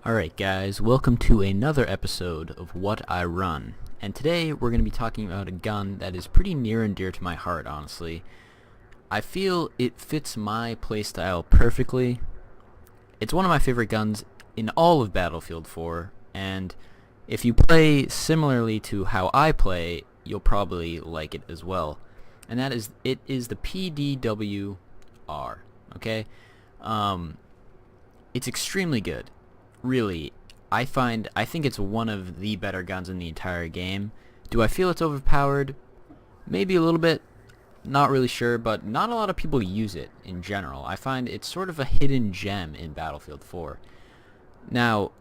Alright guys, welcome to another episode of What I Run. And today we're going to be talking about a gun that is pretty near and dear to my heart, honestly. I feel it fits my playstyle perfectly. It's one of my favorite guns in all of Battlefield 4, and if you play similarly to how I play, you'll probably like it as well. And that is, it is the PDW-R, okay? It's extremely good. Really, I think it's one of the better guns in the entire game. Do I feel it's overpowered? Maybe a little bit. Not really sure, but not a lot of people use it in general. I find it's sort of a hidden gem in Battlefield 4. Now,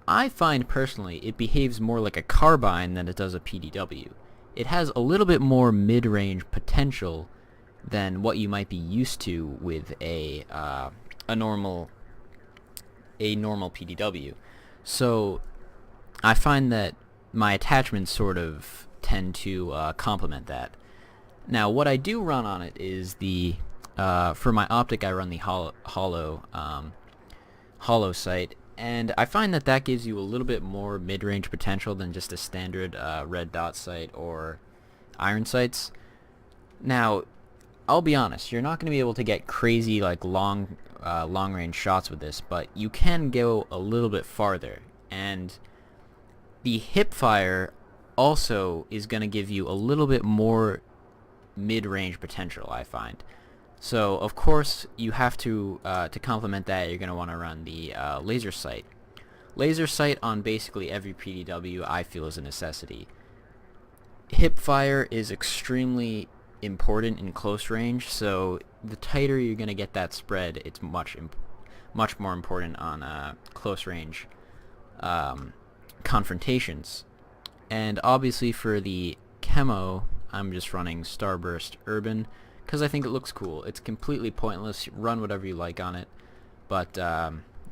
I find personally it behaves more like a carbine than it does a PDW. It has a little bit more mid-range potential than what you might be used to with a normal PDW. So I find that my attachments sort of tend to complement that. Now what I do run on it is the for my optic I run the hollow sight, and I find that gives you a little bit more mid-range potential than just a standard red dot sight or iron sights. Now I'll be honest, you're not going to be able to get crazy like long range shots with this, but you can go a little bit farther, and the hip fire also is going to give you a little bit more mid-range potential, I find. So of course you have to complement that, you're going to want to run the laser sight. Laser sight on basically every PDW I feel is a necessity. Hip fire is extremely important in close range, so the tighter you're going to get that spread, it's much more important on close range confrontations. And obviously for the camo, I'm just running Starburst Urban because I think it looks cool. It's completely pointless, run whatever you like on it, but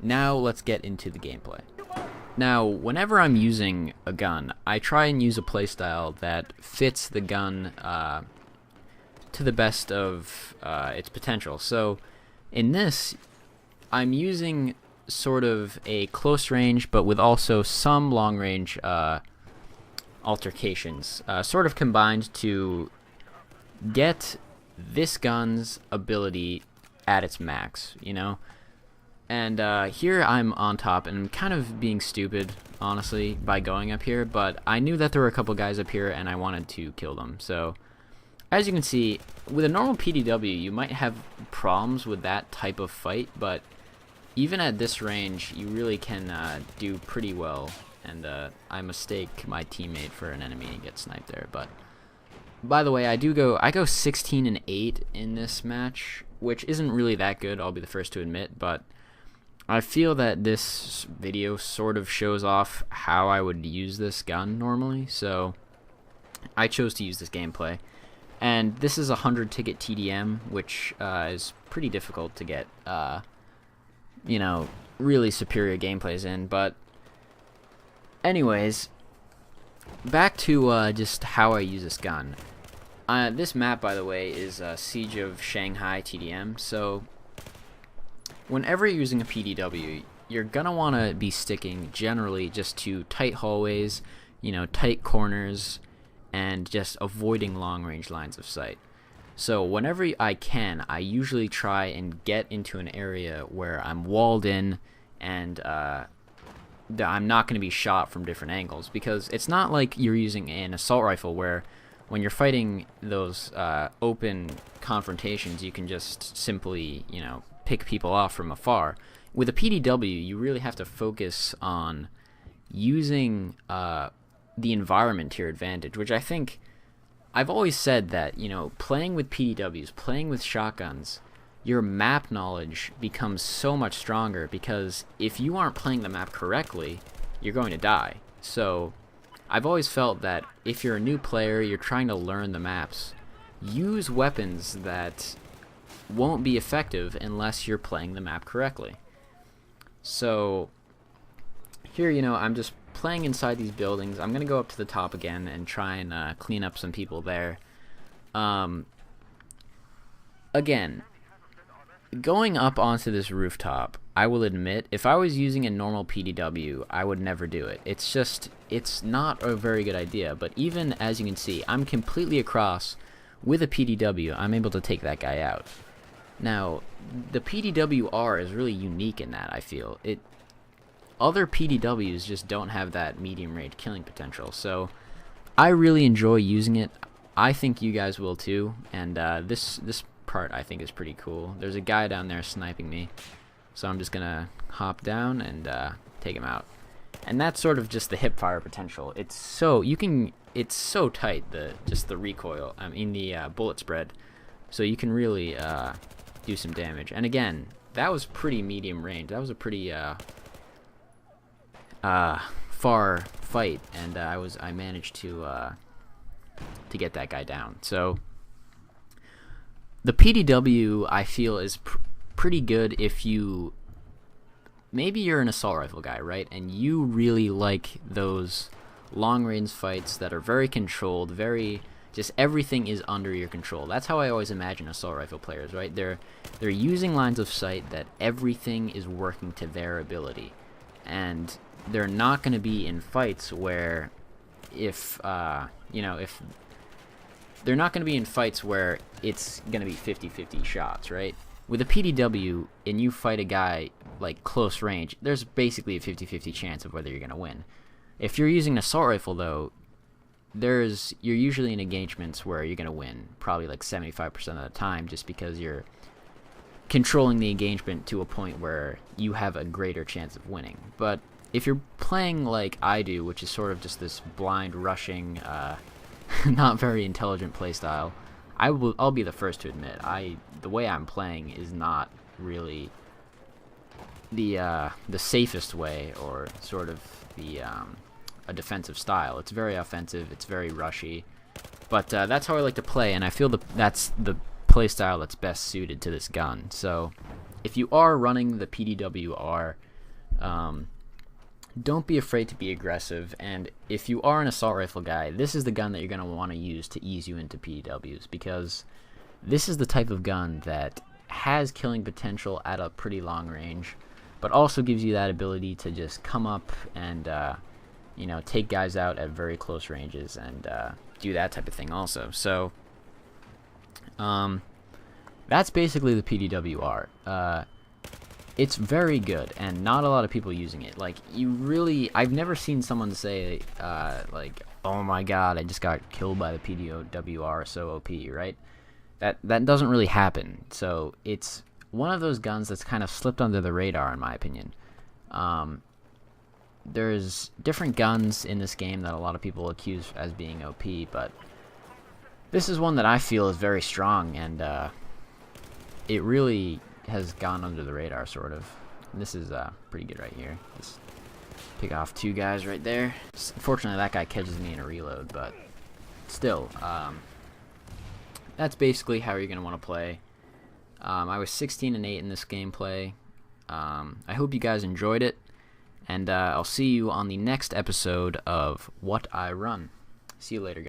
now let's get into the gameplay. Now, whenever I'm using a gun, I try and use a playstyle that fits the gun to the best of its potential. So in this, I'm using sort of a close range, but with also some long range altercations, sort of combined to get this gun's ability at its max, you know? And here I'm on top, and I'm kind of being stupid, honestly, by going up here, but I knew that there were a couple guys up here, and I wanted to kill them. So as you can see, with a normal PDW, you might have problems with that type of fight, but even at this range, you really can do pretty well. And I mistake my teammate for an enemy and get sniped there. But by the way, I go 16-8 in this match, which isn't really that good, I'll be the first to admit, but I feel that this video sort of shows off how I would use this gun normally, so I chose to use this gameplay. And this is a 100 ticket TDM, which is pretty difficult to get, you know, really superior gameplays in. But anyways, back to just how I use this gun. This map, by the way, is Siege of Shanghai TDM. So whenever you're using a PDW, you're going to want to be sticking generally just to tight hallways, you know, tight corners, and just avoiding long-range lines of sight. So whenever I can, I usually try and get into an area where I'm walled in and I'm not going to be shot from different angles, because it's not like you're using an assault rifle where when you're fighting those open confrontations, you can just simply, you know, pick people off from afar. With a PDW, you really have to focus on using the environment to your advantage, which I think I've always said that, you know, playing with PDWs, playing with shotguns, your map knowledge becomes so much stronger, because if you aren't playing the map correctly, you're going to die. So I've always felt that if you're a new player, you're trying to learn the maps, use weapons that won't be effective unless you're playing the map correctly. So here, you know, I'm just playing inside these buildings. I'm gonna go up to the top again and try and clean up some people there. Again, going up onto this rooftop I will admit, if I was using a normal PDW, I would never do it. It's not a very good idea, but even as you can see, I'm completely across with a PDW. I'm able to take that guy out. Now, the PDW-R is really unique in that, I feel. Other PDWs just don't have that medium range killing potential, so I really enjoy using it. I think you guys will too, and this part I think is pretty cool. There's a guy down there sniping me, so I'm just gonna hop down and take him out. And that's sort of just the hip fire potential. It's so tight, the recoil. I mean the bullet spread, so you can really do some damage. And again, that was pretty medium range. That was a pretty far fight, and I managed to get that guy down. So the PDW I feel is pretty good if maybe you're an assault rifle guy, right? And you really like those long range fights that are very controlled, just everything is under your control. That's how I always imagine assault rifle players, right? They're using lines of sight that everything is working to their ability, and they're not going to be in fights where if they're not going to be in fights where it's going to be 50-50 shots, right? With a PDW, and you fight a guy like close range, there's basically a 50-50 chance of whether you're going to win. If you're using an assault rifle, though, you're usually in engagements where you're going to win, probably like 75% of the time, just because you're controlling the engagement to a point where you have a greater chance of winning. But if you're playing like I do, which is sort of just this blind rushing, not very intelligent playstyle, I'll be the first to admit the way I'm playing is not really the safest way, or sort of a defensive style. It's very offensive, it's very rushy, but that's how I like to play, and I feel that's the playstyle that's best suited to this gun. So if you are running the PDW-R, don't be afraid to be aggressive, and if you are an assault rifle guy, this is the gun that you're going to want to use to ease you into PDWs, because this is the type of gun that has killing potential at a pretty long range, but also gives you that ability to just come up and take guys out at very close ranges and do that type of thing also. So that's basically the PDW-R. It's very good, and not a lot of people using it. Like, I've never seen someone say, like, oh my god, I just got killed by the PDW-R, so OP, right? That doesn't really happen. So it's one of those guns that's kind of slipped under the radar, in my opinion. There's different guns in this game that a lot of people accuse as being OP, but this is one that I feel is very strong, and it really has gone under the radar, sort of. And this is pretty good right here. Just pick off two guys right there. Unfortunately, that guy catches me in a reload, but still, that's basically how you're going to want to play. I was 16-8 in this gameplay. I hope you guys enjoyed it, and I'll see you on the next episode of What I Run. See you later, guys.